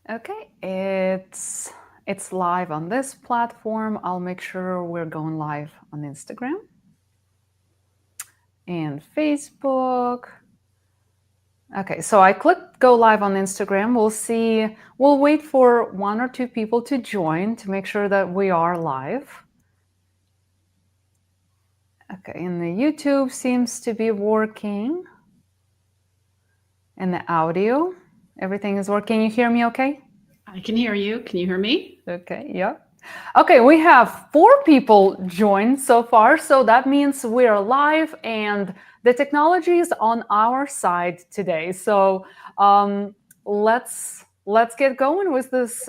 Okay, it's live on this platform. I'll make sure we're going live on Instagram and Facebook. Okay, so I clicked go live on Instagram. We'll wait for one or two people to join to make sure that we are live. Okay, and the YouTube seems to be working. And the audio, everything is working. You hear me okay? I can hear you. Can you hear me? Okay, yeah. Okay, we have 4 people joined so far, so that means we are live and the technology is on our side today. So let's get going with this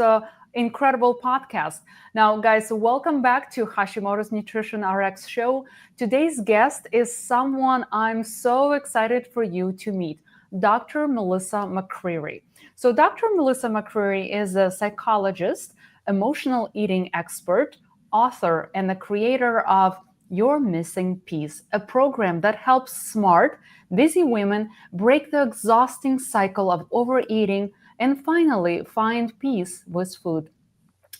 incredible podcast. Now, guys, welcome back to Hashimoto's Nutrition RX show. Today's guest is someone I'm so excited for you to meet, Dr. Melissa McCreery. So Dr. Melissa McCreery is a psychologist, emotional eating expert, author, and the creator of Your Missing Piece, a program that helps smart, busy women break the exhausting cycle of overeating and finally find peace with food.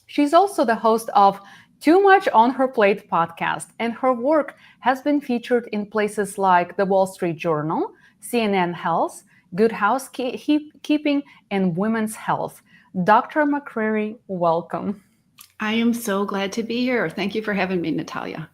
She's also the host of Too Much on Her Plate podcast, and her work has been featured in places like the Wall Street Journal, CNN Health, Good Housekeeping, and Women's Health. Dr. McCreery, welcome. I am so glad to be here. Thank you for having me, Natalia.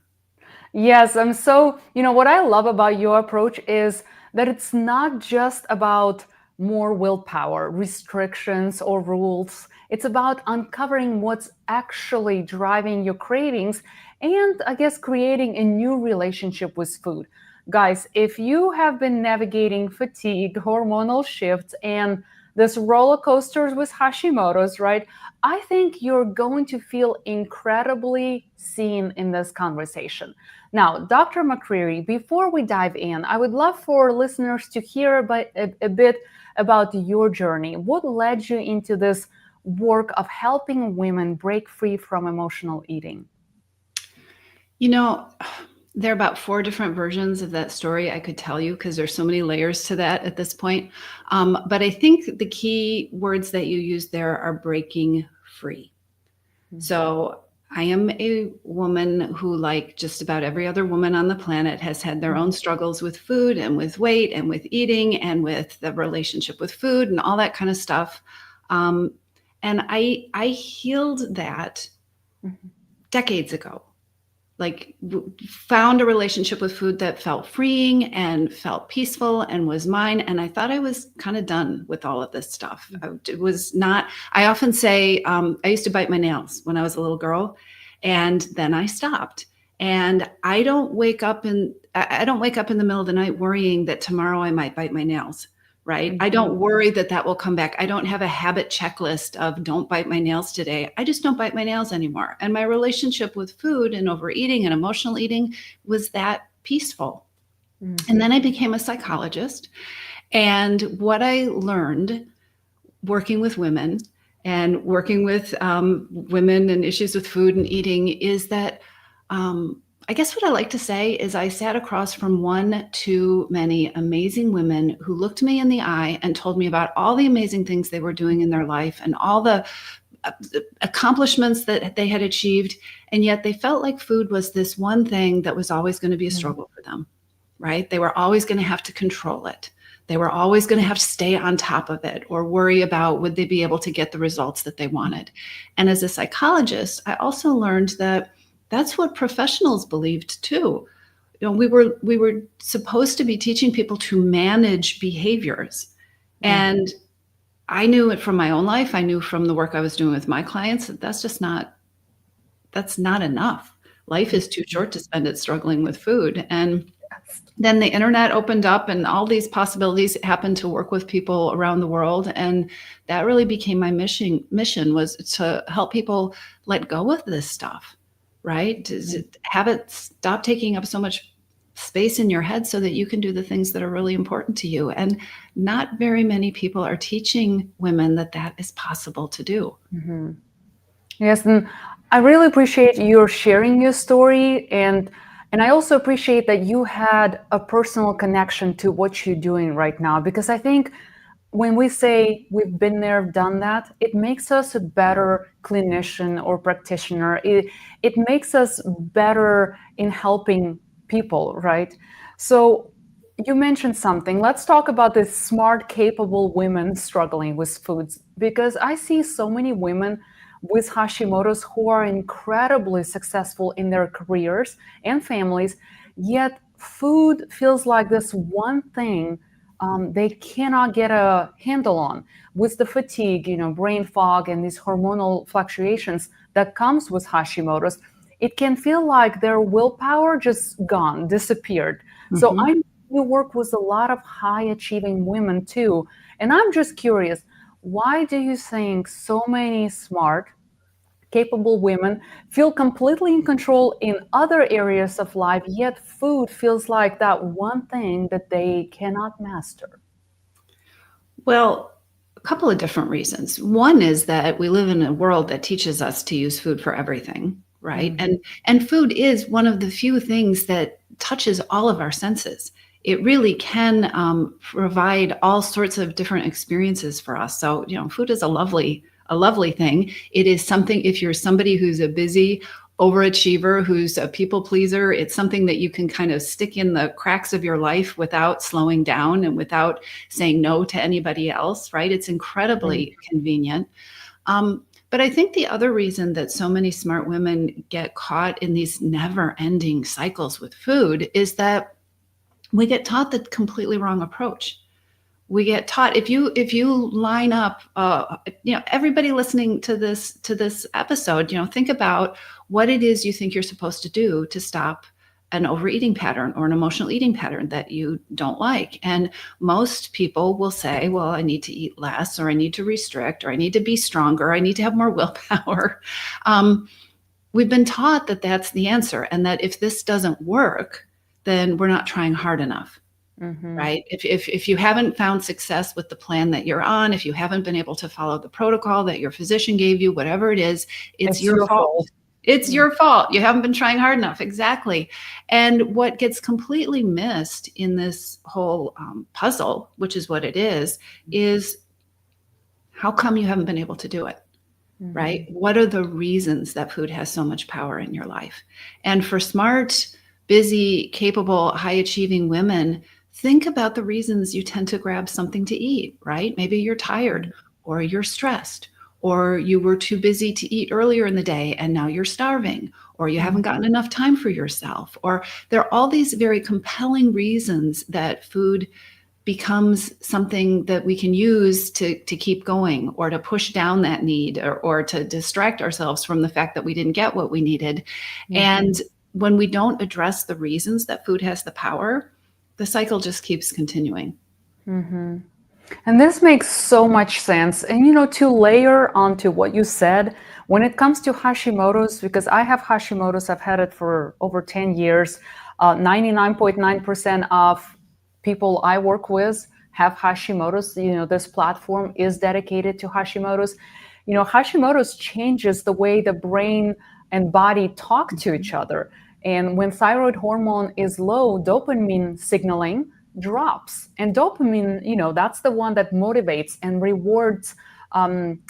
Yes, I'm so, what I love about your approach is that it's not just about more willpower, restrictions, or rules. It's about uncovering what's actually driving your cravings and, I guess, creating a new relationship with food. Guys, if you have been navigating fatigue, hormonal shifts, and this roller coasters with Hashimoto's, right? I think you're going to feel incredibly seen in this conversation. Now, Dr. McCreery, before we dive in, I would love for listeners to hear a bit about your journey. What led you into this work of helping women break free from emotional eating? There are about 4 different versions of that story I could tell you because there's so many layers to that at this point. But I think the key words that you used there are breaking free. Mm-hmm. So I am a woman who, like just about every other woman on the planet, has had their own struggles with food and with weight and with eating and with the relationship with food and all that kind of stuff. And I healed that decades ago. Found a relationship with food that felt freeing and felt peaceful and was mine. And I thought I was kind of done with all of this stuff. It was not, I often say, I used to bite my nails when I was a little girl, and then I stopped. And I don't wake up in the middle of the night worrying that tomorrow I might bite my nails. Right? Mm-hmm. I don't worry that will come back. I don't have a habit checklist of don't bite my nails today. I just don't bite my nails anymore. And my relationship with food and overeating and emotional eating was that peaceful. Mm-hmm. And then I became a psychologist. And what I learned working with women and working with women and issues with food and eating is that I guess what I like to say is I sat across from one too many amazing women who looked me in the eye and told me about all the amazing things they were doing in their life and all the accomplishments that they had achieved. And yet they felt like food was this one thing that was always going to be a struggle for them, right? They were always going to have to control it. They were always going to have to stay on top of it or worry about would they be able to get the results that they wanted. And as a psychologist, I also learned that that's what professionals believed too. We were supposed to be teaching people to manage behaviors. Mm-hmm. And I knew it from my own life. I knew from the work I was doing with my clients that that's not enough. Life is too short to spend it struggling with food. And then the internet opened up and all these possibilities happened to work with people around the world. And that really became my mission was to help people let go of this stuff. Right? To have it stop taking up so much space in your head so that you can do the things that are really important to you. And not very many people are teaching women that is possible to do. Mm-hmm. Yes, and I really appreciate your sharing your story. And I also appreciate that you had a personal connection to what you're doing right now, because I think when we say we've been there, done that, it makes us a better clinician or practitioner. It makes us better in helping people, right? So you mentioned something. Let's talk about the smart, capable women struggling with foods, because I see so many women with Hashimoto's who are incredibly successful in their careers and families, yet food feels like this one thing they cannot get a handle on. With the fatigue, brain fog, and these hormonal fluctuations that comes with Hashimoto's, it can feel like their willpower just gone, disappeared. So Mm-hmm. I know you work with a lot of high achieving women too. And I'm just curious, why do you think so many smart, capable women feel completely in control in other areas of life, yet food feels like that one thing that they cannot master? Well, a couple of different reasons. One is that we live in a world that teaches us to use food for everything, right? Mhm. And food is one of the few things that touches all of our senses. It really can provide all sorts of different experiences for us. So, food is a lovely thing. It is something, if you're somebody who's a busy overachiever, who's a people pleaser, it's something that you can kind of stick in the cracks of your life without slowing down and without saying no to anybody else, right? It's Mhm. incredibly convenient. But I think the other reason that so many smart women get caught in these never ending cycles with food is that we get taught the completely wrong approach. We get taught, if you line up, everybody listening to this episode, think about what it is you think you're supposed to do to stop an overeating pattern or an emotional eating pattern that you don't like. And most people will say, well, I need to eat less, or I need to restrict, or I need to be stronger, I need to have more willpower. We've been taught that that's the answer, and that if this doesn't work, then we're not trying hard enough. Mhm. Right? If you haven't found success with the plan that you're on, if you haven't been able to follow the protocol that your physician gave you, whatever it is, it's It's your your fault. fault. It's Yeah. your fault. You haven't been trying hard enough. Exactly. And what gets completely missed in this whole puzzle, which is what it is how come you haven't been able to do it? Right? Mhm. What are the reasons that food has so much power in your life? And for smart, busy, capable, high achieving women, think about the reasons you tend to grab something to eat, right? Maybe you're tired, or you're stressed, or you were too busy to eat earlier in the day and now you're starving, or you haven't Mhm. gotten enough time for yourself, or there are all these very compelling reasons that food becomes something that we can use to keep going, or to push down that need, or to distract ourselves from the fact that we didn't get what we needed. Mhm. And when we don't address the reasons that food has the power, the cycle just keeps continuing. Mhm. And this makes so much sense. And to layer onto what you said, when it comes to Hashimoto's, because I have Hashimoto's, I've had it for over 10 years. 99.9% of people I work with have Hashimoto's. This platform is dedicated to Hashimoto's. Hashimoto's changes the way the brain and body talk to each other. And when thyroid hormone is low, dopamine signaling drops. And dopamine, that's the one that motivates and rewards,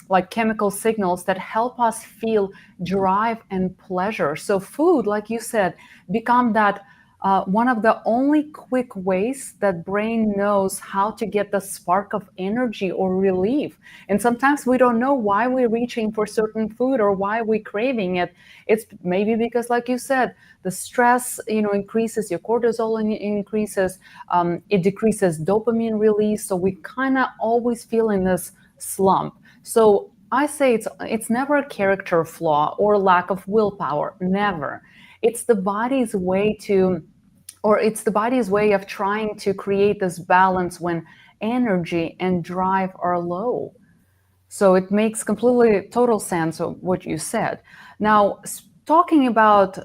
like chemical signals that help us feel drive and pleasure. So food, like you said, become that one of the only quick ways that brain knows how to get the spark of energy or relief. And sometimes we don't know why we're reaching for certain food or why we're craving it. It's maybe because, like you said, the stress, increases, your cortisol increases, it decreases dopamine release. So we kind of always feel in this slump. So I say it's never a character flaw or lack of willpower. Never. It's the body's way to, or it's the body's way of trying to create this balance when energy and drive are low. So it makes completely total sense of what you said. Now, talking about,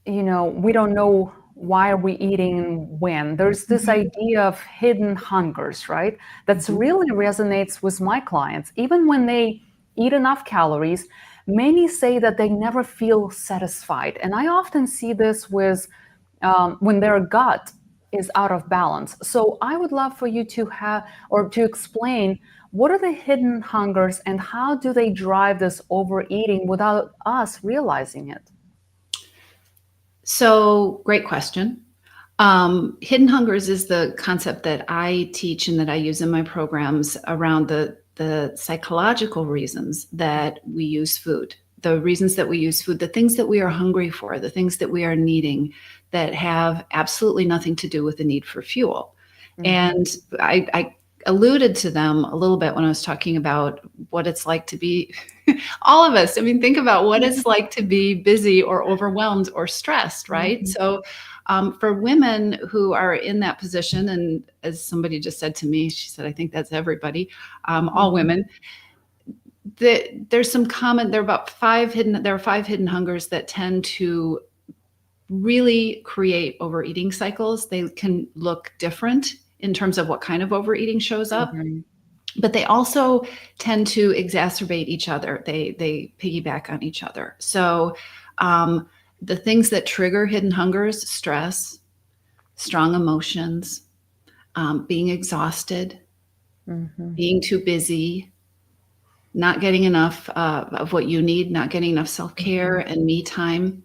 we don't know why are we eating when. There's this Mhm. idea of hidden hungers, right? That's Mhm. really resonates with my clients. Even when they eat enough calories, many say that they never feel satisfied. And I often see this with when their gut is out of balance. So I would love for you to have or to explain what are the hidden hungers and how do they drive this overeating without us realizing it? So, great question. Hidden hungers is the concept that I teach and that I use in my programs around the psychological reasons that we use food, the reasons that we use food, the things that we are hungry for, the things that we are needing that have absolutely nothing to do with the need for fuel. And I alluded to them a little bit when I was talking about what it's like to be all of us. I mean, think about what it's like to be busy or overwhelmed or stressed, right? So, for women who are in that position, and as somebody just said to me, she said, I think that's everybody, all women. There's some common. There are 5 hidden hungers that tend to really create overeating cycles. They can look different in terms of what kind of overeating shows up. But they also tend to exacerbate each other. They piggyback on each other. So the things that trigger hidden hungers: stress, strong emotions, being exhausted, being too busy, not getting enough of what you need, not getting enough self-care and me time.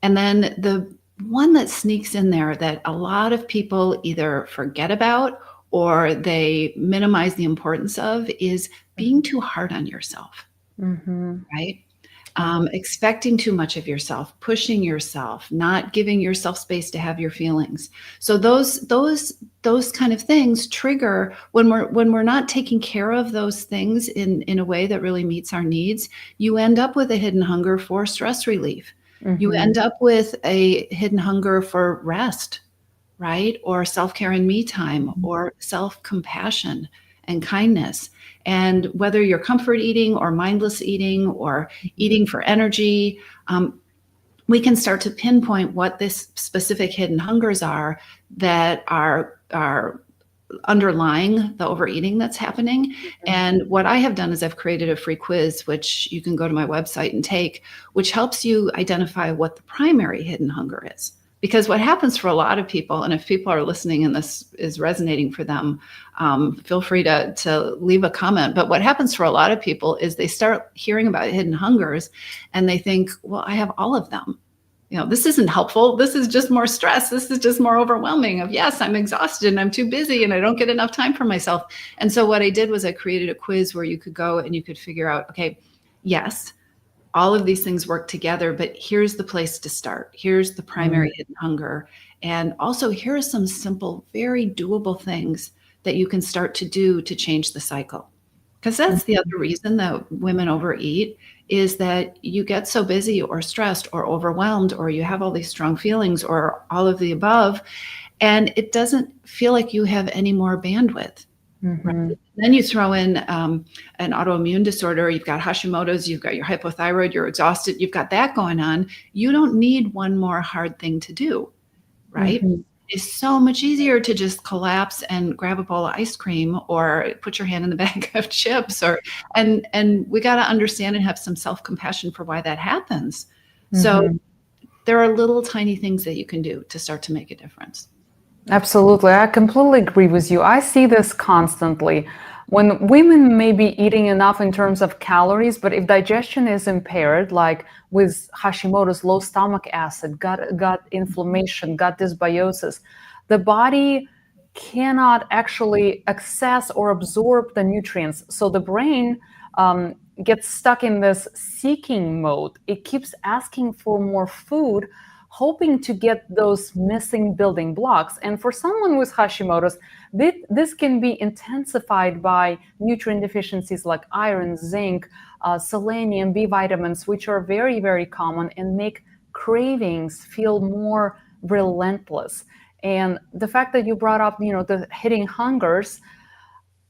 And then the one that sneaks in there that a lot of people either forget about or they minimize the importance of is being too hard on yourself, right? Expecting too much of yourself, pushing yourself, not giving yourself space to have your feelings. So those kind of things trigger when we're not taking care of those things in a way that really meets our needs. You end up with a hidden hunger for stress relief. You end up with a hidden hunger for rest, right? Or self-care and me time, or self-compassion and kindness. And whether you're comfort eating or mindless eating or eating for energy, we can start to pinpoint what this specific hidden hungers are that are underlying the overeating that's happening. And what I have done is I've created a free quiz, which you can go to my website and take, which helps you identify what the primary hidden hunger is. Because what happens for a lot of people, and if people are listening and this is resonating for them, feel free to leave a comment. But what happens for a lot of people is they start hearing about hidden hungers and they think, well, I have all of them. You know, this isn't helpful. This is just more stress. This is just more overwhelming of, yes, I'm exhausted and I'm too busy and I don't get enough time for myself. And so what I did was I created a quiz where you could go and you could figure out, okay, yes, all of these things work together, but here's the place to start. Here's the primary hidden hunger. And also here are some simple, very doable things that you can start to do to change the cycle. Because that's the other reason that women overeat, is that you get so busy or stressed or overwhelmed, or you have all these strong feelings or all of the above, and it doesn't feel like you have any more bandwidth. Right? Then you throw in an autoimmune disorder, you've got Hashimoto's, you've got your hypothyroid, you're exhausted, you've got that going on. You don't need one more hard thing to do, right? It's so much easier to just collapse and grab a bowl of ice cream or put your hand in the bag of chips, and we got to understand and have some self-compassion for why that happens. So there are little tiny things that you can do to start to make a difference. Absolutely. I completely agree with you. I see this constantly. When women may be eating enough in terms of calories, but if digestion is impaired, like with Hashimoto's, low stomach acid, gut inflammation, gut dysbiosis, the body cannot actually access or absorb the nutrients. So the brain gets stuck in this seeking mode. It keeps asking for more food, hoping to get those missing building blocks. And for someone with Hashimoto's, this can be intensified by nutrient deficiencies like iron, zinc, selenium, B vitamins, which are very, very common and make cravings feel more relentless. And the fact that you brought up, the hidden hungers,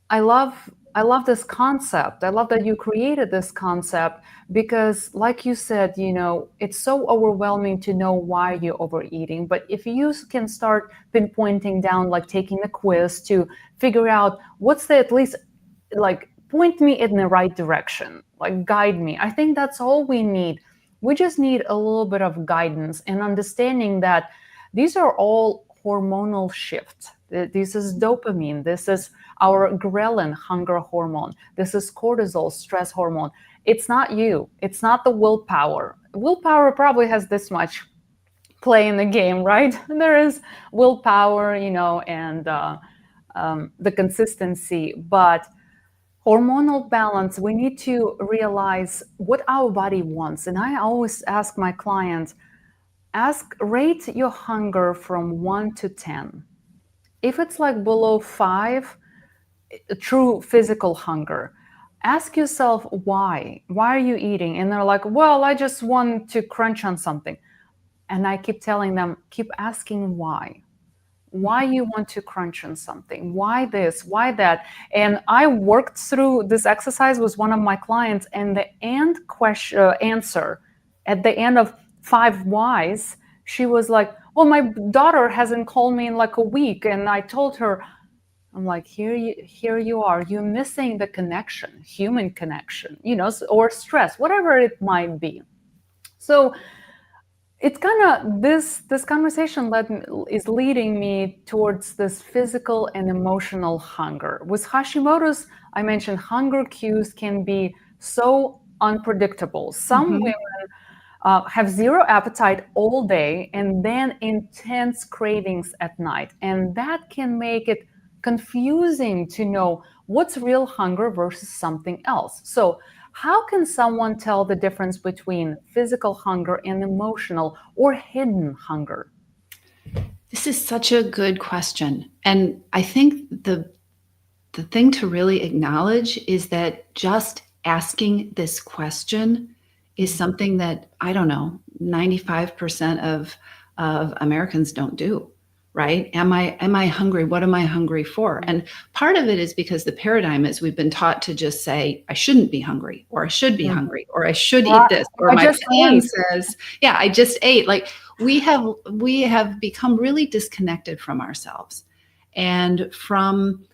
I love this concept. I love that you created this concept because, like you said, it's so overwhelming to know why you're overeating. But if you can start pinpointing down, like taking the quiz to figure out what's at least like point me in the right direction, like guide me. I think that's all we need. We just need a little bit of guidance and understanding that these are all hormonal shift. This is dopamine. This is our ghrelin, hunger hormone. This is cortisol, stress hormone. It's not you. It's not the willpower. Willpower probably has this much play in the game, right? There is willpower, and the consistency, but hormonal balance, we need to realize what our body wants. And I always ask my clients, rate your hunger from 1 to 10. If it's like below 5, true physical hunger, ask yourself why. Why are you eating? And they're like, well, I just want to crunch on something. And I keep telling them, keep asking why. Why you want to crunch on something, why this, why that. And I worked through this exercise with one of my clients, and the answer at the end of 5 whys, she was like, well, my daughter hasn't called me in like a week. And I told her, I'm like, here you are, you're missing the connection, human connection, or stress, whatever it might be. So it's kind of this conversation is leading me towards this physical and emotional hunger. With Hashimoto's, I mentioned hunger cues can be so unpredictable. Some women have zero appetite all day and then intense cravings at night. And that can make it confusing to know what's real hunger versus something else. So how can someone tell the difference between physical hunger and emotional or hidden hunger? This is such a good question. And I think the thing to really acknowledge is that just asking this question is something that, 95% of Americans don't do. Right? Am I hungry? What am I hungry for? And part of it is because the paradigm is we've been taught to just say, I shouldn't be hungry, or I should be hungry, or I should eat this, or my plan says, I just ate. Like we have become really disconnected from ourselves and from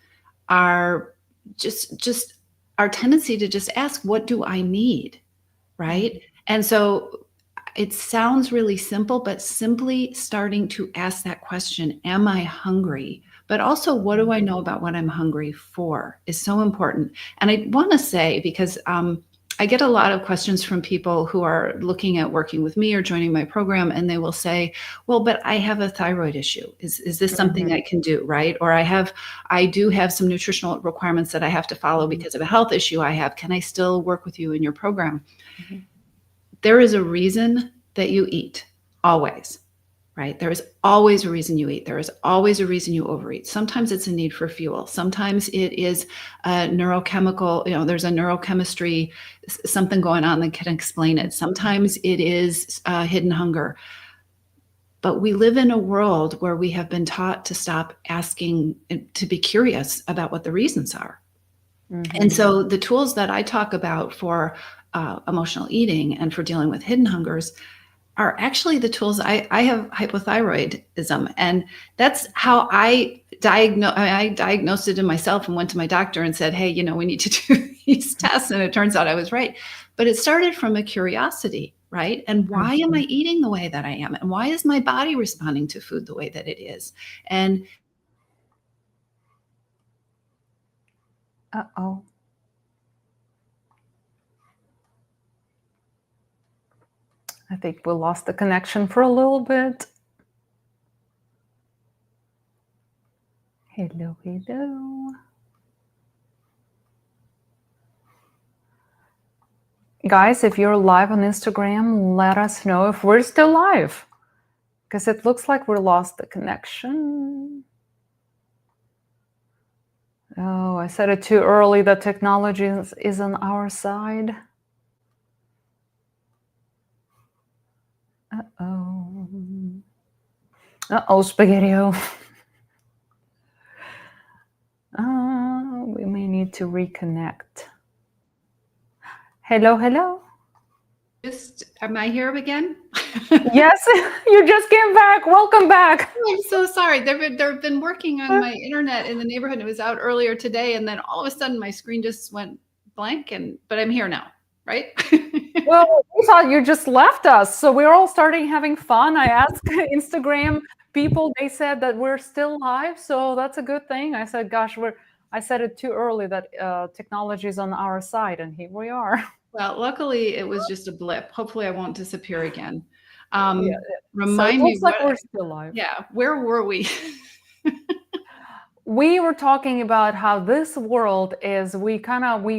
our just our tendency to just ask, what do I need? Right? And so it sounds really simple, but simply starting to ask that question, am I hungry? But also, what do I know about what I'm hungry for is so important. And I want to say, because I get a lot of questions from people who are looking at working with me or joining my program, and they will say, well, but I have a thyroid issue. Is this something I can do, right? Or I do have some nutritional requirements that I have to follow because of a health issue I have. Can I still work with you in your program? There is a reason that you eat, always, right? There is always a reason you eat. There is always a reason you overeat. Sometimes it's a need for fuel. Sometimes it is a neurochemical, there's a neurochemistry, something going on that can explain it. Sometimes it is hidden hunger. But we live in a world where we have been taught to stop asking, to be curious about what the reasons are. And so the tools that I talk about for emotional eating and for dealing with hidden hungers are actually the tools. I have hypothyroidism, and that's how I diagnosed it in myself and went to my doctor and said, hey, we need to do these tests. And it turns out I was right. But it started from a curiosity, right? And why am I eating the way that I am? And why is my body responding to food the way that it is? And Uh-oh. I think we lost the connection for a little bit. Hello. Guys, if you're live on Instagram, let us know if we're still live, because it looks like we lost the connection. Oh, I said it too early. The technology is on our side. Uh-oh, Spaghetti-O. We may need to reconnect. Hello. Am I here again? Yes, you just came back. Welcome back. I'm so sorry. They've been working on my internet in the neighborhood. It was out earlier today, and then all of a sudden my screen just went blank. But I'm here now, right? Well, we thought you just left us, so we're all starting having fun. I asked Instagram people, they said that we're still alive, so that's a good thing. I said, gosh, I said it too early that technology is on our side, and here we are. Well, luckily it was just a blip. Hopefully I won't disappear again. Yeah. So it Remind me looks like what, we're still alive. yeah, where were we? We were talking about how this world is, we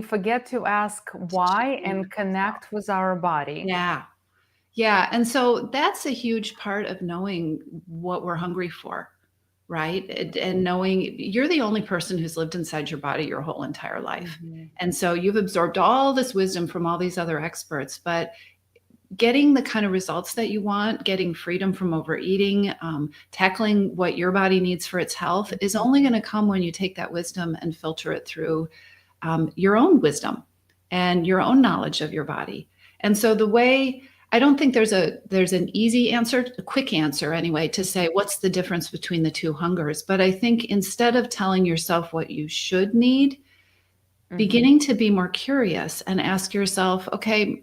forget to ask why and connect with our body. Yeah. Yeah. And so that's a huge part of knowing what we're hungry for, right? And knowing you're the only person who's lived inside your body your whole entire life. Mhm. And so you've absorbed all this wisdom from all these other experts, but getting the kind of results that you want, getting freedom from overeating, tackling what your body needs for its health is only going to come when you take that wisdom and filter it through your own wisdom and your own knowledge of your body. And so the way I don't think there's an easy answer, a quick answer anyway, to say what's the difference between the two hungers. But I think instead of telling yourself what you should need, beginning to be more curious and ask yourself, okay,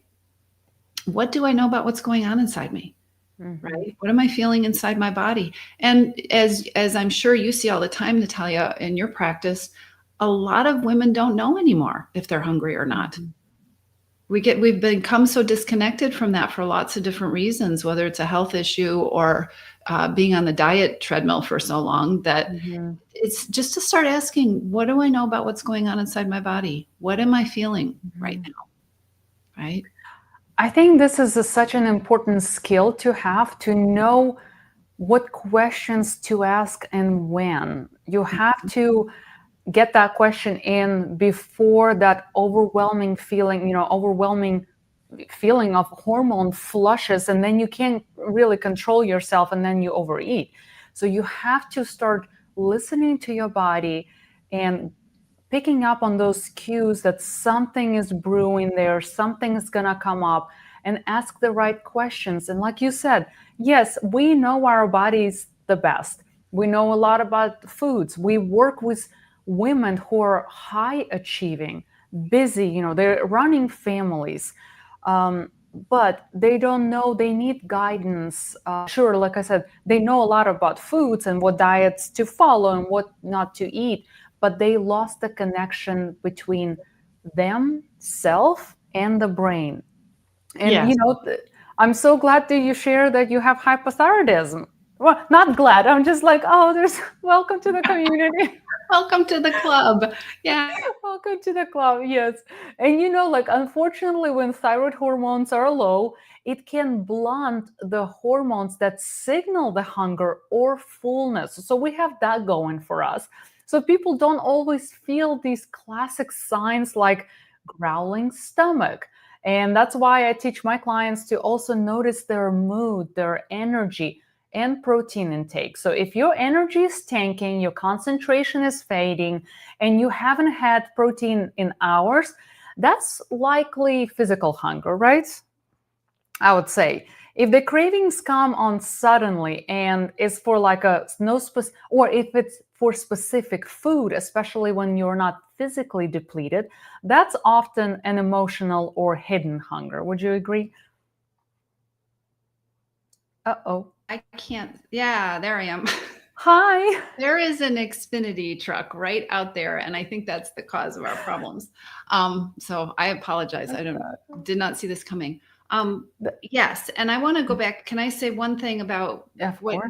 what do I know about what's going on inside me? Right? What am I feeling inside my body? And as I'm sure you see all the time, Natalia, in your practice, a lot of women don't know anymore if they're hungry or not. We've become so disconnected from that for lots of different reasons, whether it's a health issue or being on the diet treadmill for so long, that it's just to start asking, what do I know about what's going on inside my body? What am I feeling right now? Right? I think this is such an important skill to have, to know what questions to ask and when. You have to get that question in before that overwhelming feeling of hormone flushes, and then you can't really control yourself, and then you overeat. So you have to start listening to your body and picking up on those cues that something is brewing there, something is going to come up, and ask the right questions. And like you said, yes, we know our bodies the best. We know a lot about foods. We work with women who are high achieving, busy, they're running families. But they don't know, they need guidance. Sure, like I said, they know a lot about foods and what diets to follow and what not to eat, but they lost the connection between themselves and the brain. And Yes. I'm so glad that you share that you have hypothyroidism. Well, not glad. I'm just like, oh, welcome to the community. Welcome to the club. Yeah. Welcome to the club. Yes. And unfortunately, when thyroid hormones are low, it can blunt the hormones that signal the hunger or fullness. So we have that going for us. So people don't always feel these classic signs like growling stomach. And that's why I teach my clients to also notice their mood, their energy, and protein intake. So if your energy is tanking, your concentration is fading, and you haven't had protein in hours, that's likely physical hunger, right? I would say. If the cravings come on suddenly and it's for like or if it's for specific food, especially when you're not physically depleted, that's often an emotional or hidden hunger. Would you agree? Uh-oh. I can't. Yeah, there I am. Hi. There is an Xfinity truck right out there, and I think that's the cause of our problems. So I apologize. I did not see this coming. Yes, and I want to go back. Can I say one thing about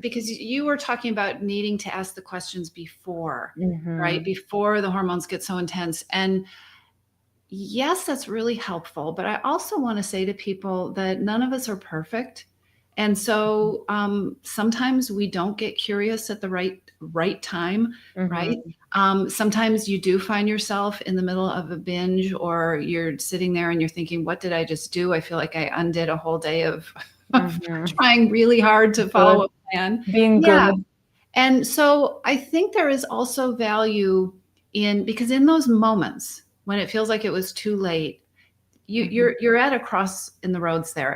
because you were talking about needing to ask the questions before, right? Before the hormones get so intense. And yes, that's really helpful. But I also want to say to people that none of us are perfect. And so sometimes we don't get curious at the right time, right? Sometimes you do find yourself in the middle of a binge, or you're sitting there and you're thinking, what did I just do? I feel like I undid a whole day of trying really hard to follow a plan. Being good. And so I think there is also value because in those moments when it feels like it was too late, you're at a crossroads,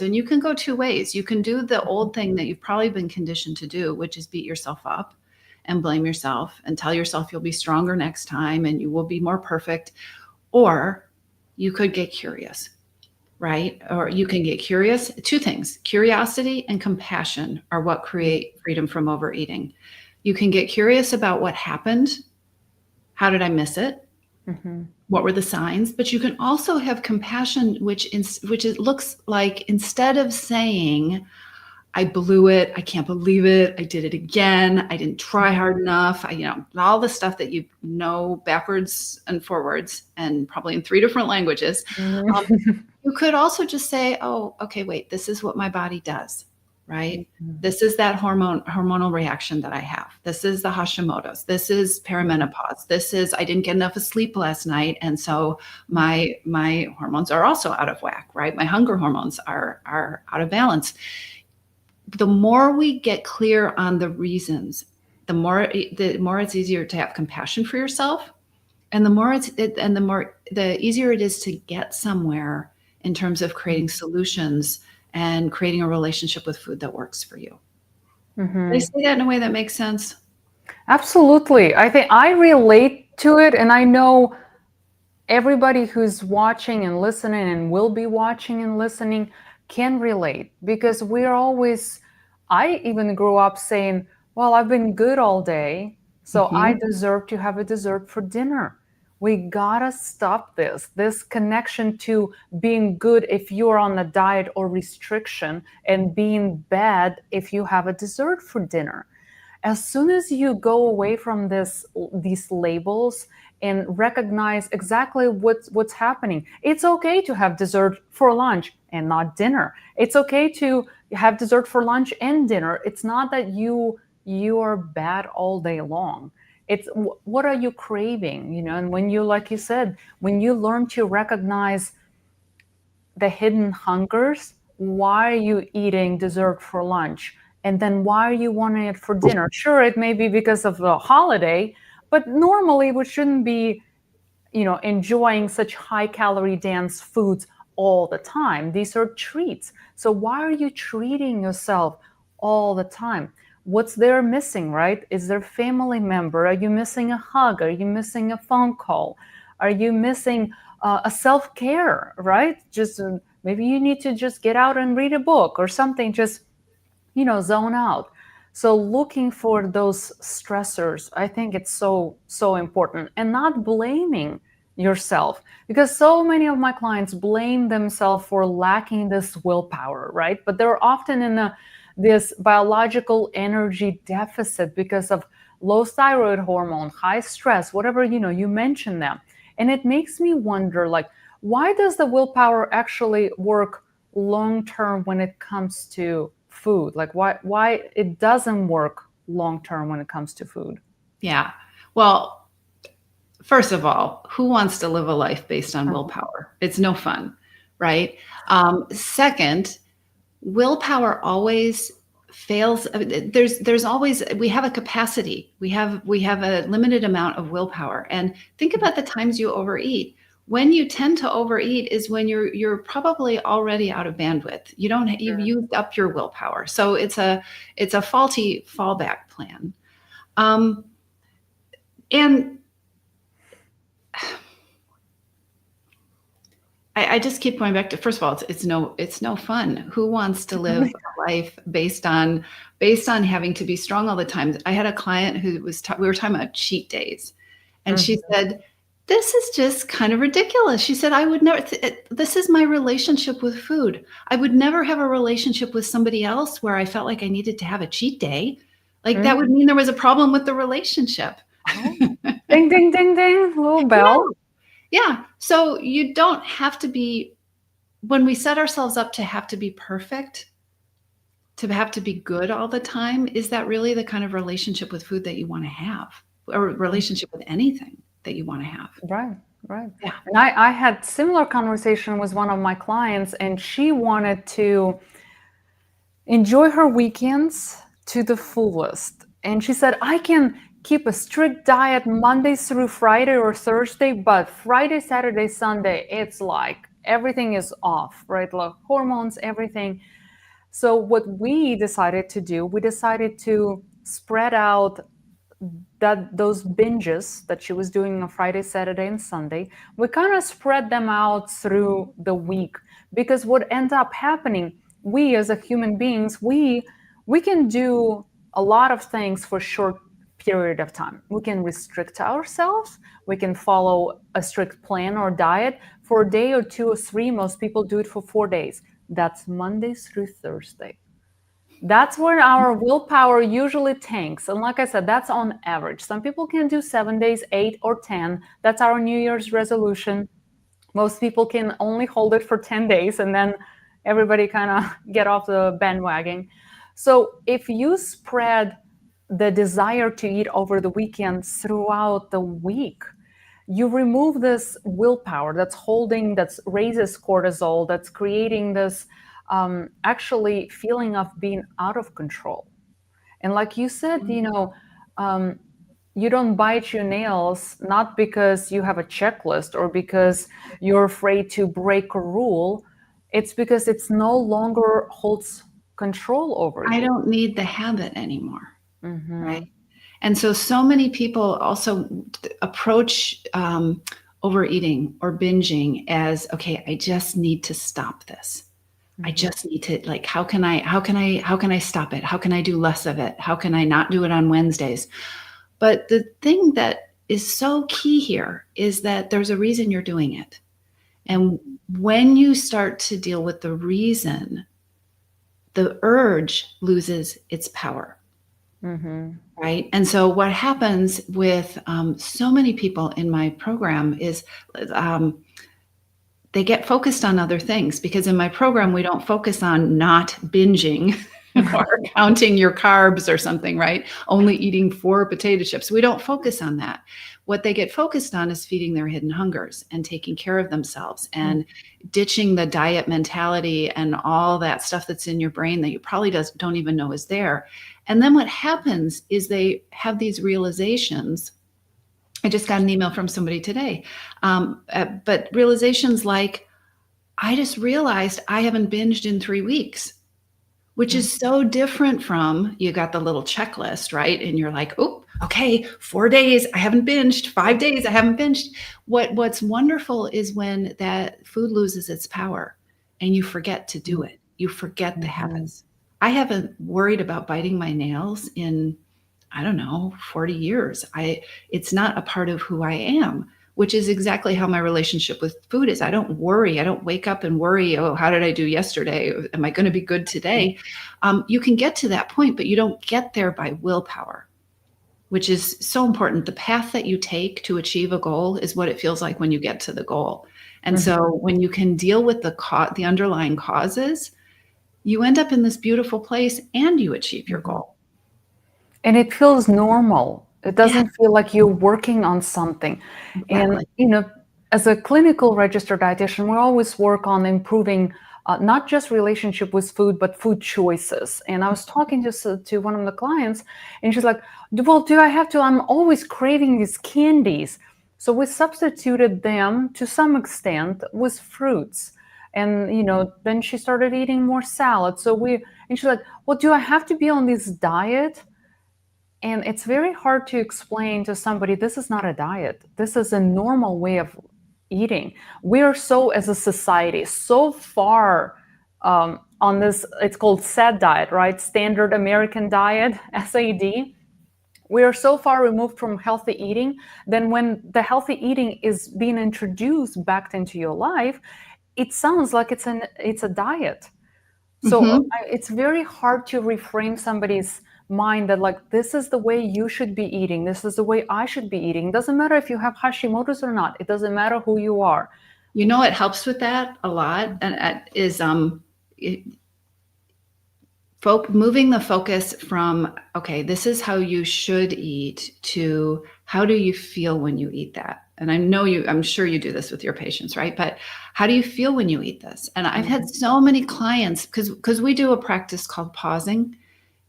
and you can go two ways. You can do the old thing that you've probably been conditioned to do, which is beat yourself up and blame yourself and tell yourself you'll be stronger next time and you will be more perfect. Or you could get curious. right? Or you can get curious. Two things: curiosity and compassion are what create freedom from overeating. You can get curious about what happened. How did I miss it? Mm-hmm. What were the signs? But you can also have compassion, which it looks like, instead of saying, I blew it, I can't believe it, I did it again, I didn't try hard enough, all the stuff that you know backwards and forwards, and probably in 3 different languages. Um, you could also just say, oh, okay, wait, this is what my body does, right? This is that hormonal reaction that I have. This is the Hashimoto's. This is perimenopause. This is, I didn't get enough of sleep last night, and so my hormones are also out of whack, right? My hunger hormones are out of balance. The more we get clear on the reasons, the more it's easier to have compassion for yourself, and the easier it is to get somewhere in terms of creating solutions and creating a relationship with food that works for you. Did I say that in a way that makes sense? Absolutely. I think I relate to it, and I know everybody who's watching and listening and will be watching and listening can relate, because we're always, I even grew up saying, well, I've been good all day, so I deserve to have a dessert for dinner. We gotta stop this connection to being good if you're on a diet or restriction, and being bad if you have a dessert for dinner. As soon as you go away from these labels and recognize exactly what's happening, it's okay to have dessert for lunch and not dinner. It's okay to have dessert for lunch and dinner. It's not that you are bad all day long. It's what are you craving, and when you, like you said, when you learn to recognize the hidden hungers. Why are you eating dessert for lunch? And then why are you wanting it for dinner? Sure, it may be because of the holiday, but normally we shouldn't be, enjoying such high calorie dense foods all the time. These are treats. So why are you treating yourself all the time? What's there missing, right? Is there a family member? Are you missing a hug? Are you missing a phone call? Are you missing a self-care, right? Just maybe you need to just get out and read a book or something, just, zone out. So looking for those stressors, I think it's so important, and not blaming yourself, because so many of my clients blame themselves for lacking this willpower, right? But they're often in this biological energy deficit because of low thyroid hormone, high stress, whatever, you mentioned them. And it makes me wonder, like, why does the willpower actually work long term when it comes to food? Like, why it doesn't work long term when it comes to food? Yeah. Well, first of all, who wants to live a life based on willpower? It's no fun, right? Second, willpower always fails. There's always, we have a capacity. We have a limited amount of willpower. And think about the times you overeat. When you tend to overeat is when you're probably already out of bandwidth. You've used up your willpower. So it's a faulty fallback plan. And I just keep going back to, first of all, it's no fun. Who wants to live a life based on having to be strong all the time? I had a client who we were talking about cheat days, and she said, "This is just kind of ridiculous." She said, "I would never. This is my relationship with food. I would never have a relationship with somebody else where I felt like I needed to have a cheat day. Like that would mean there was a problem with the relationship." Ding, ding, ding, ding, little bell. Yeah. So you don't have to be, when we set ourselves up to have to be perfect, to have to be good all the time, is that really the kind of relationship with food that you want to have, or relationship with anything that you want to have? Right, right. Yeah. And I had similar conversation with one of my clients, and she wanted to enjoy her weekends to the fullest. And she said, I can keep a strict diet Mondays through Friday or Thursday, but Friday, Saturday, Sunday, it's like everything is off, right? Like hormones, everything. So what we decided to do, we decided to spread out those binges that she was doing on Friday, Saturday, and Sunday. We kind of spread them out through the week, Because what ends up happening, we as a human beings, we can do a lot of things for short period of time. We can restrict ourselves, we can follow a strict plan or diet for a day or two or three. Most people do it for 4 days. That's Monday through Thursday. That's where our willpower usually tanks. And like I said, that's on average. Some people can do 7 days, 8 or 10. That's our New Year's resolution. Most people can only hold it for 10 days and then everybody kind of get off the bandwagon. So if you spread the desire to eat over the weekend throughout the week, you remove this willpower that's holding, that's raises cortisol, that's creating this actually feeling of being out of control. And like you said, you don't bite your nails not because you have a checklist or because you're afraid to break a rule. It's because it's no longer holds control over you. I don't need the habit anymore. Right. And so many people also approach overeating or binging as, okay, I just need to stop this. I just need to, like, how can I stop it? How can I do less of it? How can I not do it on Wednesdays? But the thing that is so key here is that there's a reason you're doing it. And when you start to deal with the reason, the urge loses its power. Right. And so what happens with so many people in my program is they get focused on other things, because in my program, we don't focus on not binging or counting your carbs or something, right? Only eating 4 potato chips. We don't focus on that. What they get focused on is feeding their hidden hungers and taking care of themselves and ditching the diet mentality and all that stuff that's in your brain that you probably don't even know is there. And then what happens is they have these realizations. I just got an email from somebody today, but realizations like, I just realized I haven't binged in 3 weeks, which is so different from, you got the little checklist, right? And you're like, oh, okay, 4 days, I haven't binged, 5 days, I haven't binged. What's wonderful is when that food loses its power and you forget to do it. You forget the habits. I haven't worried about biting my nails in, I don't know, 40 years. It's not a part of who I am, which is exactly how my relationship with food is. I don't worry. I don't wake up and worry, oh, how did I do yesterday? Am I going to be good today? You can get to that point, but you don't get there by willpower, which is so important. The path that you take to achieve a goal is what it feels like when you get to the goal. And so when you can deal with the underlying causes, you end up in this beautiful place and you achieve your goal. And it feels normal. It doesn't feel like you're working on something. Exactly. And, as a clinical registered dietitian, we always work on improving not just relationship with food, but food choices. And I was talking to one of the clients, and she's like, well, do I have to? I'm always craving these candies. So we substituted them to some extent with fruits. And, then she started eating more salad. And she's like, well, do I have to be on this diet? And it's very hard to explain to somebody, this is not a diet. This is a normal way of eating. We are so, as a society, so far on this, it's called SAD diet, right? Standard American Diet, SAD. We are so far removed from healthy eating. Then when the healthy eating is being introduced back into your life, it sounds like it's a diet. So it's very hard to reframe somebody's mind that, like, this is the way you should be eating. This is the way I should be eating. It doesn't matter if you have Hashimoto's or not. It doesn't matter who you are. What helps with that a lot is moving the focus from, okay, this is how you should eat, to how do you feel when you eat that? And I'm sure you do this with your patients, right? But how do you feel when you eat this? And I've had so many clients, because we do a practice called pausing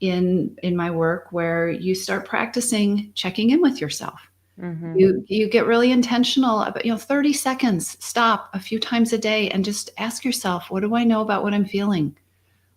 in my work, where you start practicing checking in with yourself. You get really intentional about, 30 seconds, stop a few times a day and just ask yourself, what do I know about what I'm feeling?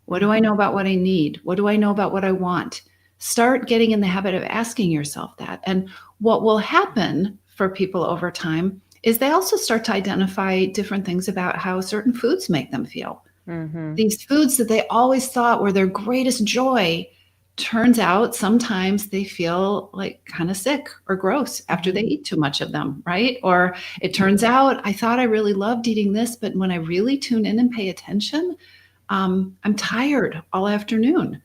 What do I know about what I need? What do I know about what I want? Start getting in the habit of asking yourself that. And what will happen for people over time is they also start to identify different things about how certain foods make them feel. Mm-hmm. These foods that they always thought were their greatest joy, turns out sometimes they feel like kind of sick or gross after they eat too much of them, right? Or it turns out I thought I really loved eating this, but when I really tune in and pay attention, I'm tired all afternoon.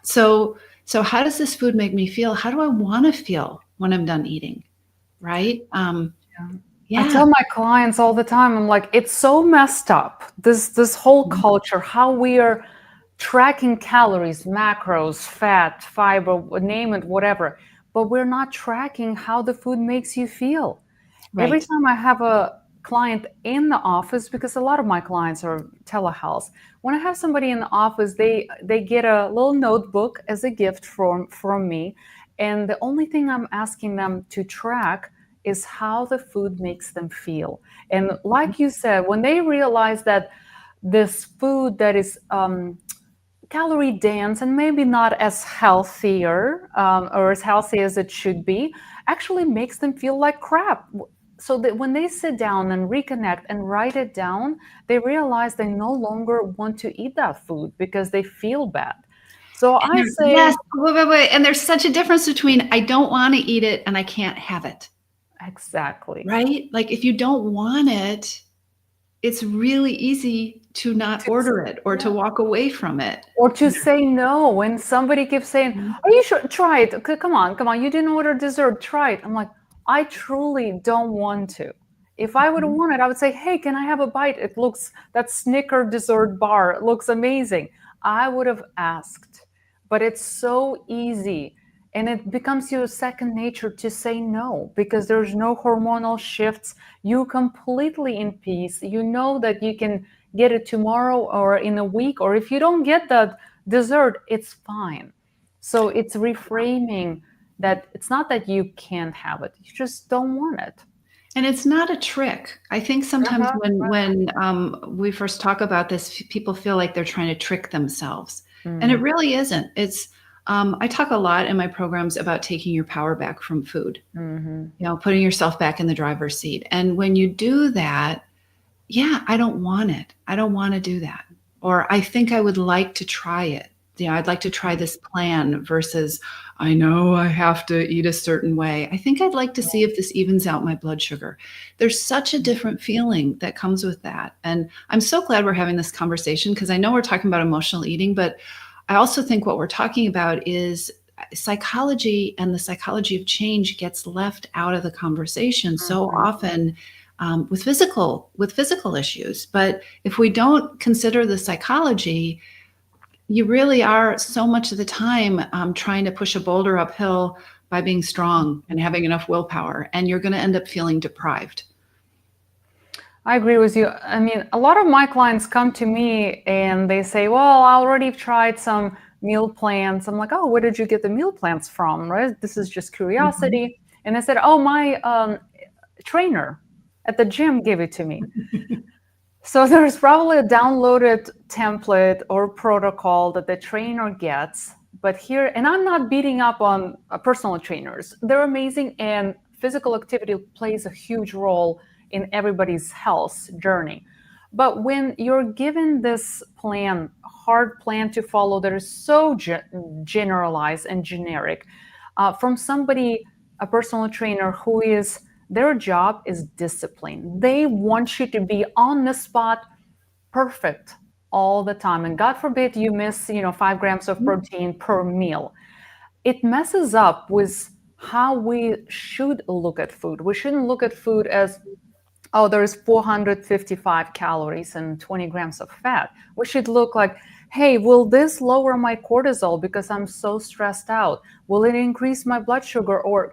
So, how does this food make me feel? How do I want to feel when I'm done eating? Right? I Yeah. tell my clients all the time, I'm like, it's so messed up. This whole culture, how we are tracking calories, macros, fat, fiber, name it, whatever. But we're not tracking how the food makes you feel. Every Right. time I have a client in the office, because a lot of my clients are telehealth, when I have somebody in the office, they get a little notebook as a gift from me. And the only thing I'm asking them to track is how the food makes them feel. And like you said, when they realize that this food that is calorie dense and maybe not as healthier or as healthy as it should be actually makes them feel like crap, so that when they sit down and reconnect and write it down, they realize they no longer want to eat that food because they feel bad. So I Yes. say, Wait. And there's such a difference between I don't want to eat it and I can't have it. exactly. Right? Like if you don't want it, it's really easy to not order it or to Yeah. walk away from it. Or to say no when somebody keeps saying, "Are you sure? Try it. Come on, come on. You didn't order dessert. Try it." I'm like, I truly don't want to. If I would have Mhm. wanted, I would say, "Hey, can I have a bite? It looks that Snicker dessert bar. It looks amazing." I would have asked, but it's so easy, and it becomes your second nature to say no because there's no hormonal shifts. You completely in peace. You know that you can get it tomorrow or in a week, or if you don't get that dessert, it's fine. So it's reframing that it's not that you can't have it, you just don't want it. And it's not a trick. I think sometimes Uh-huh. when we first talk about this, people feel like they're trying to trick themselves, and it Mm, really isn't. It's I talk a lot in my programs about taking your power back from food. mhm. Putting yourself back in the driver's seat. And when you do that, yeah, I don't want it. I don't want to do that. Or I think I would like to try it. I'd like to try this plan versus I know I have to eat a certain way. I think I'd like to see if this evens out my blood sugar. There's such a different feeling that comes with that. And I'm so glad we're having this conversation because I know we're talking about emotional eating, but I also think what we're talking about is psychology, and the psychology of change gets left out of the conversation so Mhm. often with physical issues. But if we don't consider the psychology, you really are so much of the time trying to push a boulder uphill by being strong and having enough willpower, and you're going to end up feeling deprived. I agree with you. I mean, a lot of my clients come to me and they say, "Well, I already tried some meal plans." I'm like, "Oh, where did you get the meal plans from?" Right? This is just Mhm. curiosity. And they said, "Oh, my trainer at the gym gave it to me." So there's probably a downloaded template or protocol that the trainer gets. But here, and I'm not beating up on personal trainers. They're amazing, and physical activity plays a huge role in everybody's health journey. But when you're given this plan, hard plan to follow that is so generalized and generic from somebody, a personal trainer who is their job is discipline. They want you to be on the spot, perfect all the time. And God forbid you miss, 5 grams of protein per meal. It messes up with how we should look at food. We shouldn't look at food as, oh, there's 455 calories and 20 grams of fat. We should look like, hey, will this lower my cortisol because I'm so stressed out? Will it increase my blood sugar? Or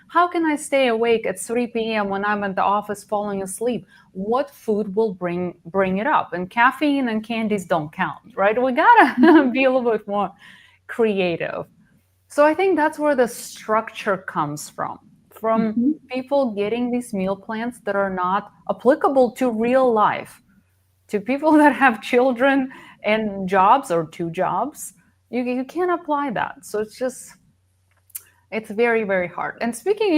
how can I stay awake at 3 p.m. when I'm at the office falling asleep? What food will bring it up? And caffeine and candies don't count, right? We gotta be a little bit more creative. So I think that's where the structure comes from Mhm. people getting these meal plans that are not applicable to real life, to people that have children and jobs or two jobs. You can't apply that. So It's very, very hard. And speaking,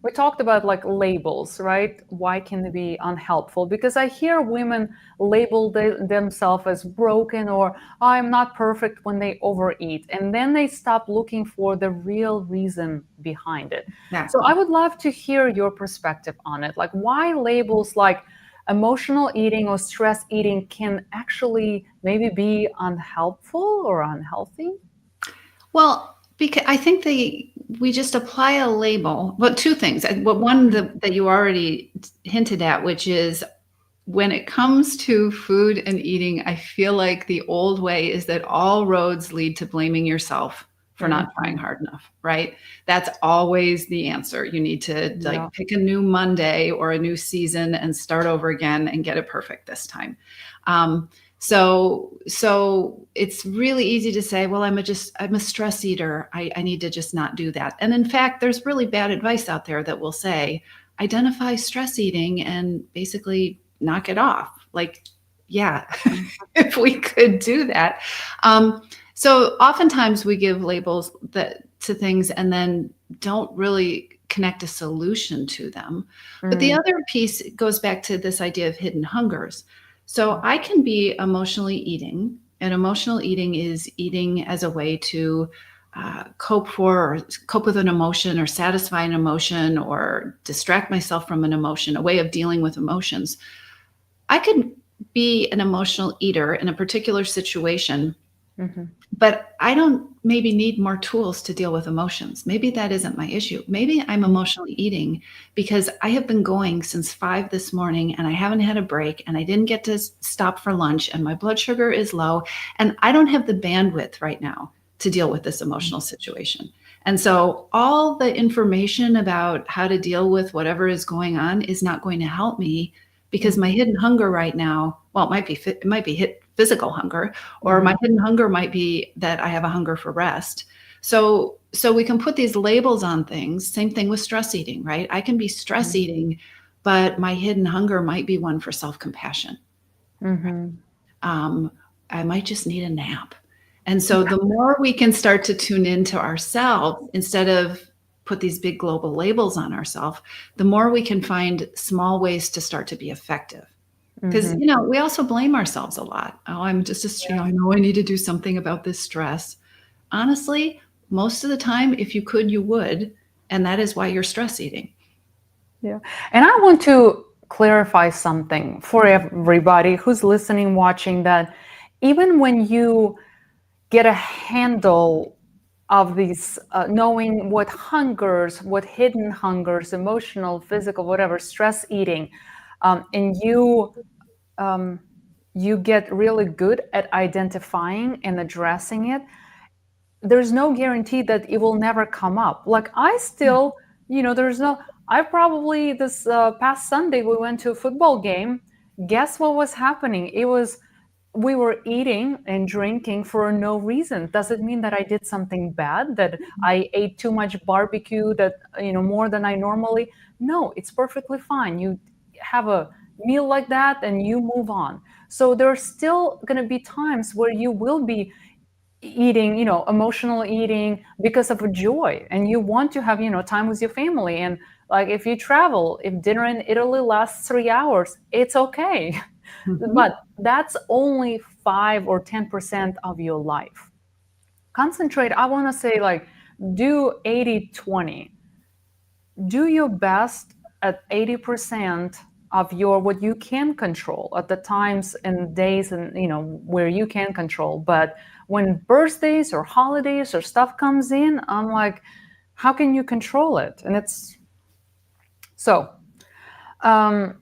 we talked about like labels, right? Why can they be unhelpful? Because I hear women label themselves as broken or I'm not perfect when they overeat. And then they stop looking for the real reason behind it. So I Exactly. would love to hear your perspective on it. Like why labels like emotional eating or stress eating can actually maybe be unhelpful or unhealthy? Well, because I think we just apply a label. Well, two things. Well, one that you already hinted at, which is when it comes to food and eating, I feel like the old way is that all roads lead to blaming yourself for not trying Mhm. hard enough, right? That's always the answer. You need to Yeah. like pick a new Monday or a new season and start over again and get it perfect this time. Um, so it's really easy to say, well, I'm a stress eater. I need to just not do that. And in fact, there's really bad advice out there that will say, identify stress eating and basically knock it off. Like, yeah, if we could do that. So oftentimes we give labels to things and then don't really connect a solution to them. But the Mm. other piece goes back to this idea of hidden hungers. So I can be emotionally eating, and emotional eating is eating as a way to cope with an emotion or satisfy an emotion or distract myself from an emotion, a way of dealing with emotions. I could be an emotional eater in a particular situation, Mhm. but I don't maybe need more tools to deal with emotions. Maybe that isn't my issue. Maybe I'm emotionally eating because I have been going since 5 this morning and I haven't had a break and I didn't get to stop for lunch and my blood sugar is low and I don't have the bandwidth right now to deal with this emotional situation. And so all the information about how to deal with whatever is going on is not going to help me because my hidden hunger right now, well, it might be physical hunger, or my Mhm. hidden hunger might be that I have a hunger for rest. So we can put these labels on things. Same thing with stress eating, right? I can be stress Mhm. eating, but my hidden hunger might be one for self-compassion. Mhm. Um, I might just need a nap. And so the more we can start to tune into ourselves instead of put these big global labels on ourselves, the more we can find small ways to start to be effective. Because, Mhm. we also blame ourselves a lot. Oh, I'm just, I know I need to do something about this stress. Honestly, most of the time, if you could, you would. And that is why you're stress eating. Yeah. And I want to clarify something for everybody who's listening, watching, that even when you get a handle of these, knowing what hungers, what hidden hungers, emotional, physical, whatever, stress eating, and um, you get really good at identifying and addressing it, there's no guarantee that it will never come up. Like I still, there's no, I probably this past Sunday we went to a football game. Guess what was happening? It was we were eating and drinking for no reason. Does it mean that I did something bad? That I ate too much barbecue? That more than I normally? No, it's perfectly fine. You have a meal like that and you move on. So there's still going to be times where you will be eating, emotional eating because of a joy, and you want to have, time with your family. And like if you travel, if dinner in Italy lasts 3 hours, it's okay. Mhm. But that's only 5 or 10% of your life. Concentrate, I want to say, like, do 80/20. Do your best at 80% of your what you can control at the times and days, and where you can control. But when birthdays or holidays or stuff comes in, I'm like, how can you control it? And it's so um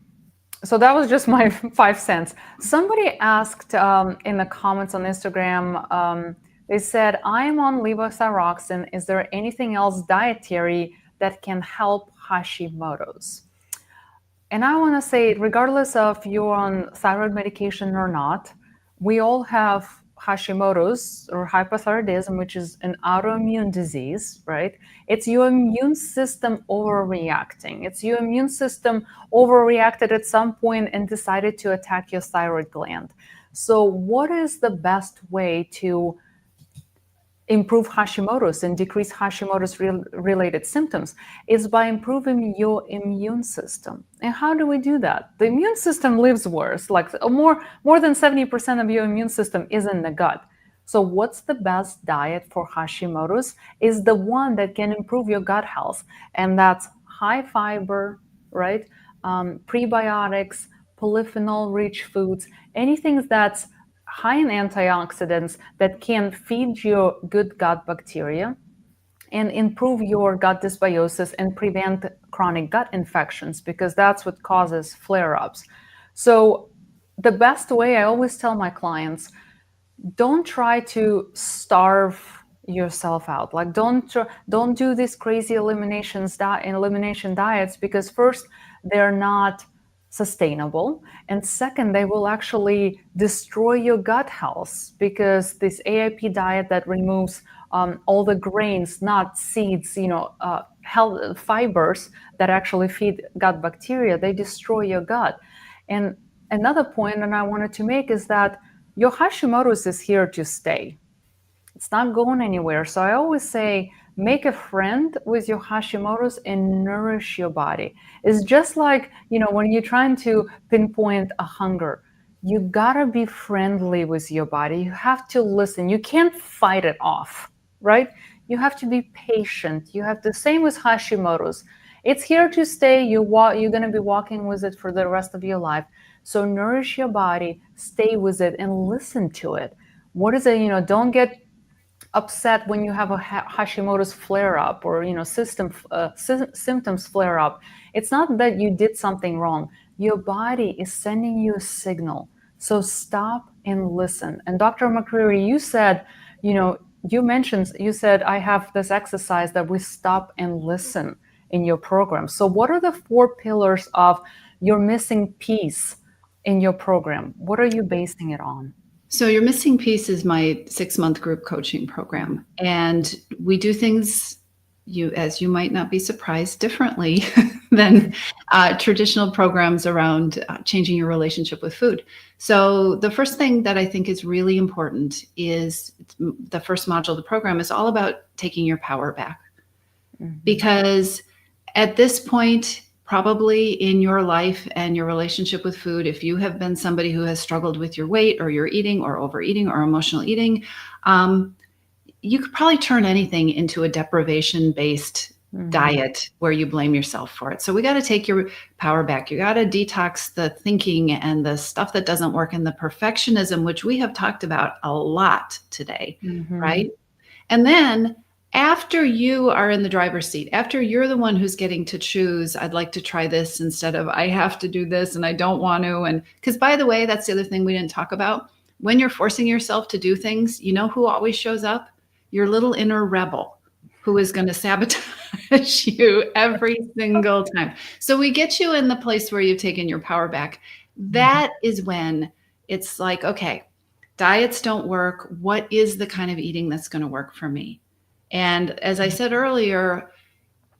so that was just my 5 cents. Somebody asked in the comments on Instagram, they said, I'm on levothyroxine. Is there anything else dietary that can help Hashimoto's? And I want to say, regardless of you're on thyroid medication or not, we all have Hashimoto's or hypothyroidism, which is an autoimmune disease, right? It's your immune system overreacting. It's your immune system overreacted at some point and decided to attack your thyroid gland. So, what is the best way to improve Hashimoto's and decrease Hashimoto's related symptoms is by improving your immune system. And how do we do that? The immune system lives worse. Like more than 70% of your immune system is in the gut. So what's the best diet for Hashimoto's is the one that can improve your gut health. And that's high fiber, right? Prebiotics, polyphenol-rich foods, anything that's high in antioxidants that can feed your good gut bacteria and improve your gut dysbiosis and prevent chronic gut infections, because that's what causes flare-ups. So the best way, I always tell my clients, don't try to starve yourself out. Like don't do these crazy elimination diets, because first, they're not sustainable, and second, they will actually destroy your gut health, because this AIP diet that removes all the grains, nuts, seeds, health fibers that actually feed gut bacteria, they destroy your gut. And another point that I wanted to make is that your Hashimoto's is here to stay. It's not going anywhere. So I always say, make a friend with your Hashimoto's and nourish your body. It's just like, when you're trying to pinpoint a hunger, you gotta be friendly with your body. You have to listen. You can't fight it off, right? You have to be patient. You have the same with Hashimoto's. It's here to stay. You're gonna be walking with it for the rest of your life. So nourish your body, stay with it, and listen to it. What is it? Don't get upset when you have a Hashimoto's flare up, or symptoms flare up. It's not that you did something wrong. Your body is sending you a signal. So stop and listen. And Dr. McCreery, you said, you said, I have this exercise that we stop and listen in your program. So what are the 4 pillars of your missing piece in your program? What are you basing it on? So your missing piece is my 6-month group coaching program. And we do things, as you might not be surprised, differently than traditional programs around changing your relationship with food. So the first thing that I think is really important is the first module of the program is all about taking your power back. Mm-hmm. Because at this point, probably in your life and your relationship with food, if you have been somebody who has struggled with your weight or your eating or overeating or emotional eating, you could probably turn anything into a deprivation-based diet where you blame yourself for it. So we got to take your power back. You got to detox the thinking and the stuff that doesn't work and the perfectionism, which we have talked about a lot today, right? And then after you are in the driver's seat, after you're the one who's getting to choose, I'd like to try this instead of I have to do this and I don't want to. And because, by the way, that's the other thing we didn't talk about. When you're forcing yourself to do things, you know who always shows up? Your little inner rebel who is going to sabotage you every single time. So we get you in the place where you've taken your power back. That is when it's like, okay, diets don't work. What is the kind of eating that's going to work for me? And as I said earlier,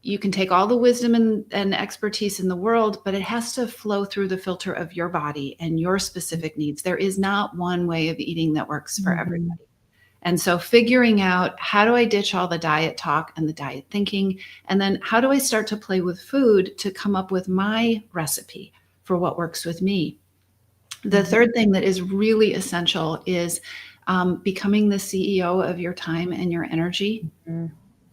you can take all the wisdom and expertise in the world, but it has to flow through the filter of your body and your specific needs. There is not one way of eating that works for everybody. And so figuring out, how do I ditch all the diet talk and the diet thinking? And then how do I start to play with food to come up with my recipe for what works with me? The third thing that is really essential is becoming the CEO of your time and your energy,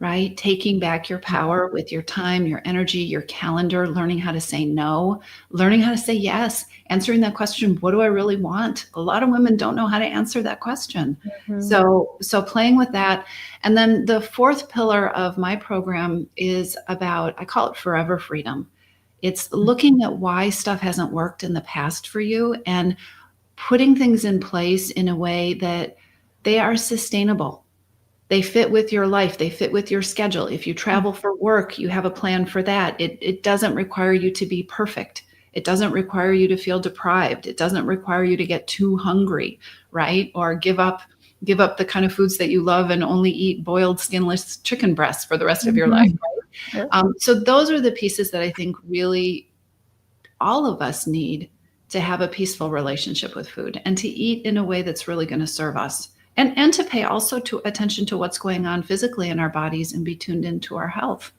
right? Taking back your power with your time, your energy, your calendar, learning how to say no, learning how to say yes, answering that question, what do I really want? A lot of women don't know how to answer that question. So playing with that. And then the 4th pillar of my program is about, I call it forever freedom. It's looking at why stuff hasn't worked in the past for you and putting things in place in a way that they are sustainable. They fit with your life. They fit with your schedule. If you travel for work, you have a plan for that. It doesn't require you to be perfect. It doesn't require you to feel deprived. It doesn't require you to get too hungry, right? Or give up the kind of foods that you love and only eat boiled skinless chicken breasts for the rest of your life. Right? Yeah. So those are the pieces that I think really all of us need to have a peaceful relationship with food and to eat in a way that's really going to serve us And to pay also to attention to what's going on physically in our bodies and be tuned into our health.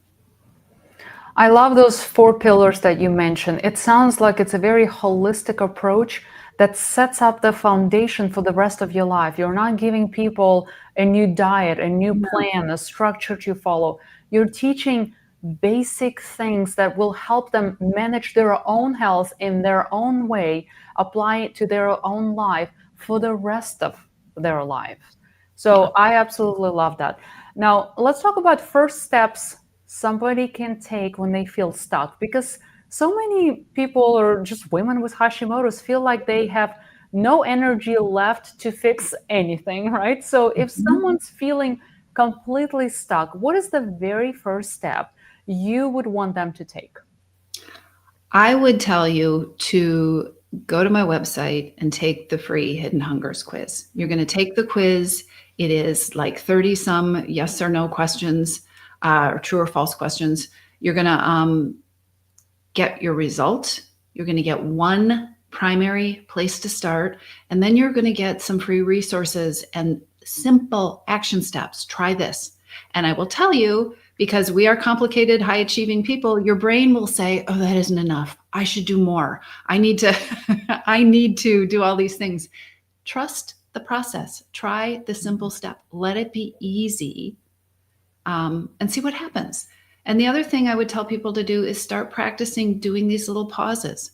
I love those 4 pillars that you mentioned. It sounds like it's a very holistic approach that sets up the foundation for the rest of your life. You're not giving people a new diet, a new plan, a structure to follow. You're teaching basic things that will help them manage their own health in their own way, apply it to their own life for the rest of their life. Yeah. So I absolutely love that. Now, let's talk about first steps somebody can take when they feel stuck, because so many people, or just women with Hashimoto's, feel like they have no energy left to fix anything, right? So if Mhm. someone's feeling completely stuck, what is the very first step you would want them to take? I would tell you to go to my website and take the free Hidden Hungers quiz. You're going to take the quiz. It is like 30 some yes or no questions, or true or false questions. You're going to get your result. You're going to get one primary place to start, and then you're going to get some free resources and simple action steps. Try this. And I will tell you, because we are complicated, high achieving people, your brain will say, oh, that isn't enough. I should do more. I need to, I need to do all these things. Trust the process. Try the simple step. Let it be easy, and see what happens. And the other thing I would tell people to do is start practicing doing these little pauses.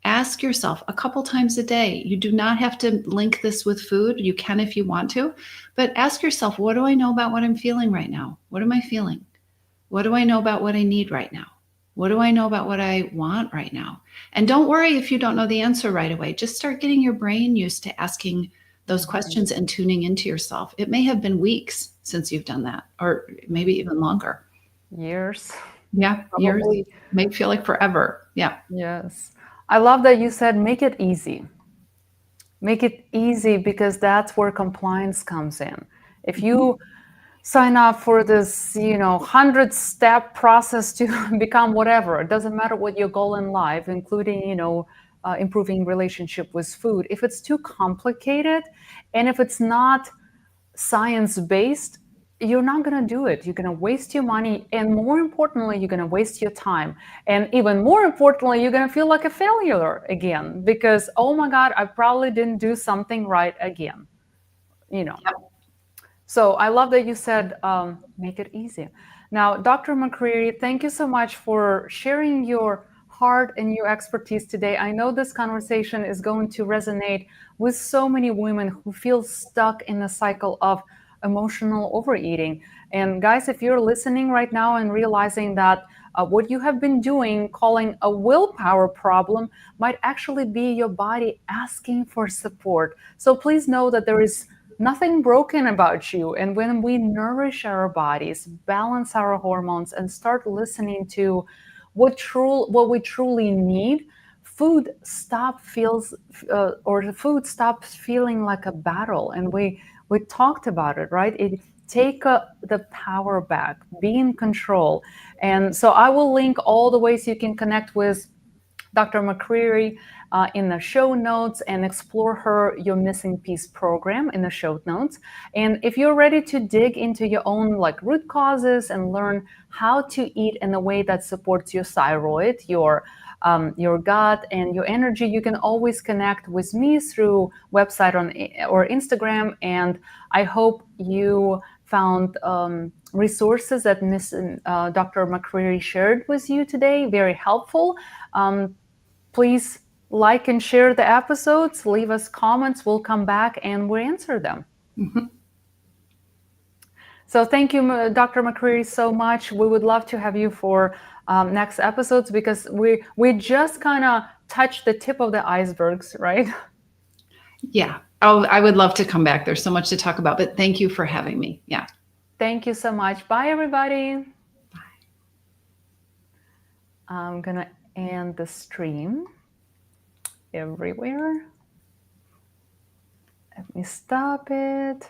Ask yourself a couple times a day. You do not have to link this with food. You can if you want to, but ask yourself, what do I know about what I'm feeling right now? What am I feeling? What do I know about what I need right now? What do I know about what I want right now? And don't worry if you don't know the answer right away. Just start getting your brain used to asking those questions and tuning into yourself. It may have been weeks since you've done that, or maybe even longer. Years, Yeah, years. probably. May feel like forever. Yeah. Yes. I love that you said make it easy. Make it easy, because that's where compliance comes in. If Mhm. you sign up for this, 100-step process to become whatever, it doesn't matter what your goal in life, including, improving relationship with food. If it's too complicated and if it's not science-based, you're not going to do it. You're going to waste your money. And more importantly, you're going to waste your time. And even more importantly, you're going to feel like a failure again, because, oh my God, I probably didn't do something right again. You know. Yep. So I love that you said make it easy. Now, Dr. McCreery, thank you so much for sharing your heart and your expertise today. I know this conversation is going to resonate with so many women who feel stuck in the cycle of emotional overeating. And guys, if you're listening right now and realizing that what you have been doing, calling a willpower problem, might actually be your body asking for support. So please know that there is nothing broken about you. And when we nourish our bodies, balance our hormones, and start listening to what we truly need, the food stops feeling like a battle. And we talked about it, right? Take the power back, be in control. And so I will link all the ways you can connect with Dr. McCreery in the show notes, and explore her Your Missing Piece program in the show notes. And if you're ready to dig into your own root causes and learn how to eat in a way that supports your thyroid, your gut, and your energy, you can always connect with me through website or Instagram. And I hope you found resources that Dr. McCreery shared with you today very helpful. Please like and share the episodes, leave us comments. We'll come back and we'll answer them. Mhm. So thank you, Dr. McCreery, so much. We would love to have you for next episodes, because we just kind of touched the tip of the icebergs, right? Yeah. Oh, I would love to come back. There's so much to talk about, but thank you for having me. Yeah. Thank you so much. Bye, everybody. I'm going to end the stream everywhere. Let me stop it.